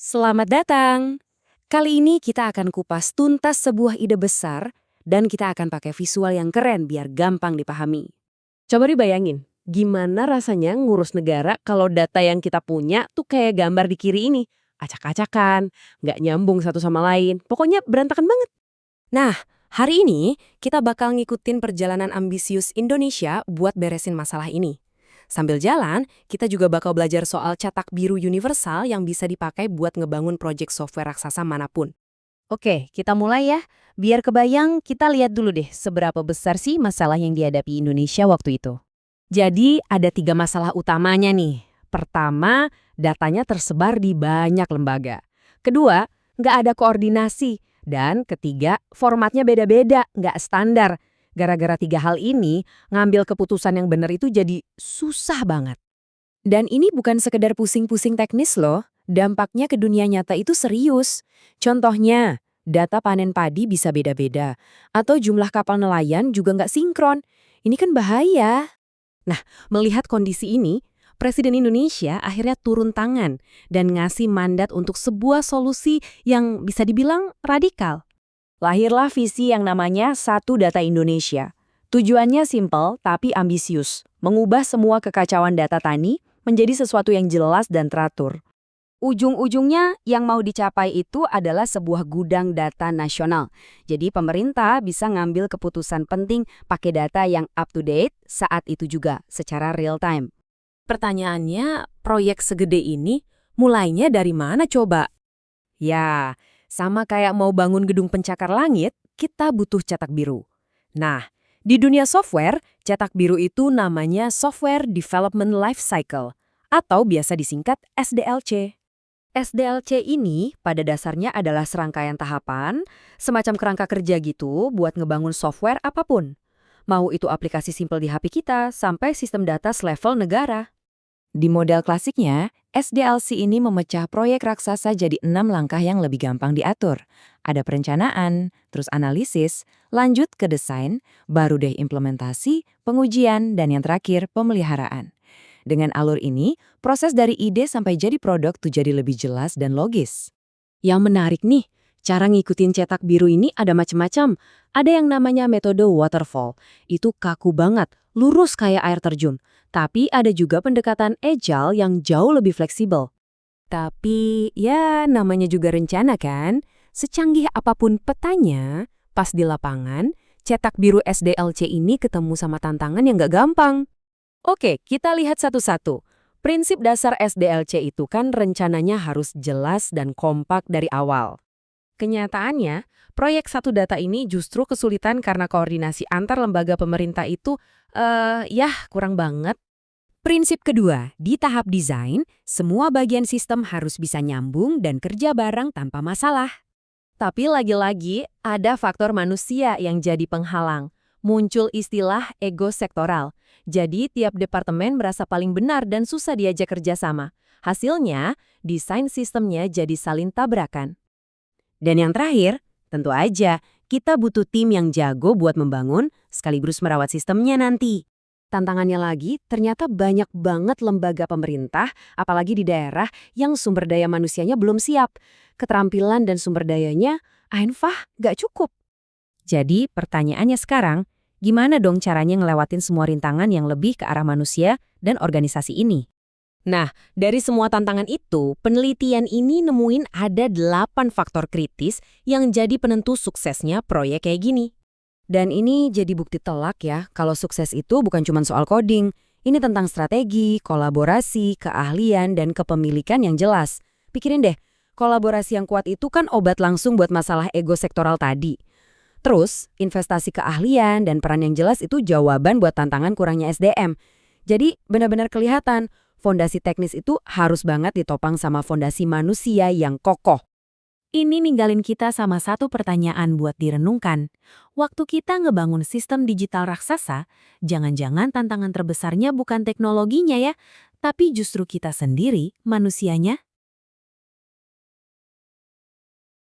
Selamat datang. Kali ini kita akan kupas tuntas sebuah ide besar dan kita akan pakai visual yang keren biar gampang dipahami. Coba dibayangin, gimana rasanya ngurus negara kalau data yang kita punya tuh kayak gambar di kiri ini. Acak-acakan, nggak nyambung satu sama lain, pokoknya berantakan banget. Nah, hari ini kita bakal ngikutin perjalanan ambisius Indonesia buat beresin masalah ini. Sambil jalan, kita juga bakal belajar soal cetak biru universal yang bisa dipakai buat ngebangun proyek software raksasa manapun. Oke, kita mulai ya. Biar kebayang, kita lihat dulu deh seberapa besar sih masalah yang dihadapi Indonesia waktu itu. Jadi ada 3 masalah utamanya nih. Pertama, datanya tersebar di banyak lembaga. Kedua, nggak ada koordinasi. Dan ketiga, formatnya beda-beda, nggak standar. Gara-gara 3 hal ini, ngambil keputusan yang benar itu jadi susah banget. Dan ini bukan sekedar pusing-pusing teknis loh. Dampaknya ke dunia nyata itu serius. Contohnya, data panen padi bisa beda-beda. Atau jumlah kapal nelayan juga nggak sinkron. Ini kan bahaya. Nah, melihat kondisi ini, Presiden Indonesia akhirnya turun tangan dan ngasih mandat untuk sebuah solusi yang bisa dibilang radikal. Lahirlah visi yang namanya Satu Data Indonesia. Tujuannya simpel tapi ambisius, mengubah semua kekacauan data tani menjadi sesuatu yang jelas dan teratur. Ujung-ujungnya yang mau dicapai itu adalah sebuah gudang data nasional. Jadi pemerintah bisa ngambil keputusan penting pakai data yang up to date saat itu juga, secara real time. Pertanyaannya, proyek segede ini mulainya dari mana coba? Ya, sama kayak mau bangun gedung pencakar langit, kita butuh cetak biru. Nah, di dunia software, cetak biru itu namanya Software Development Life Cycle, atau biasa disingkat SDLC. SDLC ini pada dasarnya adalah serangkaian tahapan, semacam kerangka kerja gitu buat ngebangun software apapun. Mau itu aplikasi simpel di HP kita, sampai sistem data selevel negara. Di model klasiknya, SDLC ini memecah proyek raksasa jadi 6 langkah yang lebih gampang diatur. Ada perencanaan, terus analisis, lanjut ke desain, baru deh implementasi, pengujian, dan yang terakhir pemeliharaan. Dengan alur ini, proses dari ide sampai jadi produk tuh jadi lebih jelas dan logis. Yang menarik nih, cara ngikutin cetak biru ini ada macam-macam. Ada yang namanya metode waterfall. Itu kaku banget, lurus kayak air terjun. Tapi ada juga pendekatan agile yang jauh lebih fleksibel. Tapi ya namanya juga rencana kan? Secanggih apapun petanya, pas di lapangan, cetak biru SDLC ini ketemu sama tantangan yang nggak gampang. Oke, kita lihat satu-satu. Prinsip dasar SDLC itu kan rencananya harus jelas dan kompak dari awal. Kenyataannya, proyek Satu Data ini justru kesulitan karena koordinasi antar lembaga pemerintah itu, kurang banget. Prinsip kedua, di tahap desain, semua bagian sistem harus bisa nyambung dan kerja bareng tanpa masalah. Tapi lagi-lagi, ada faktor manusia yang jadi penghalang. Muncul istilah ego sektoral. Jadi tiap departemen merasa paling benar dan susah diajak kerjasama. Hasilnya, desain sistemnya jadi saling tabrakan. Dan yang terakhir, tentu aja kita butuh tim yang jago buat membangun sekaligus merawat sistemnya nanti. Tantangannya lagi, ternyata banyak banget lembaga pemerintah, apalagi di daerah yang sumber daya manusianya belum siap. Keterampilan dan sumber dayanya, einfach, nggak cukup. Jadi pertanyaannya sekarang, gimana dong caranya ngelewatin semua rintangan yang lebih ke arah manusia dan organisasi ini? Nah, dari semua tantangan itu, penelitian ini nemuin ada 8 faktor kritis yang jadi penentu suksesnya proyek kayak gini. Dan ini jadi bukti telak ya, kalau sukses itu bukan cuma soal coding. Ini tentang strategi, kolaborasi, keahlian, dan kepemilikan yang jelas. Pikirin deh, kolaborasi yang kuat itu kan obat langsung buat masalah ego sektoral tadi. Terus, investasi keahlian dan peran yang jelas itu jawaban buat tantangan kurangnya SDM. Jadi, benar-benar kelihatan, fondasi teknis itu harus banget ditopang sama fondasi manusia yang kokoh. Ini ninggalin kita sama satu pertanyaan buat direnungkan. Waktu kita ngebangun sistem digital raksasa, jangan-jangan tantangan terbesarnya bukan teknologinya ya, tapi justru kita sendiri, manusianya.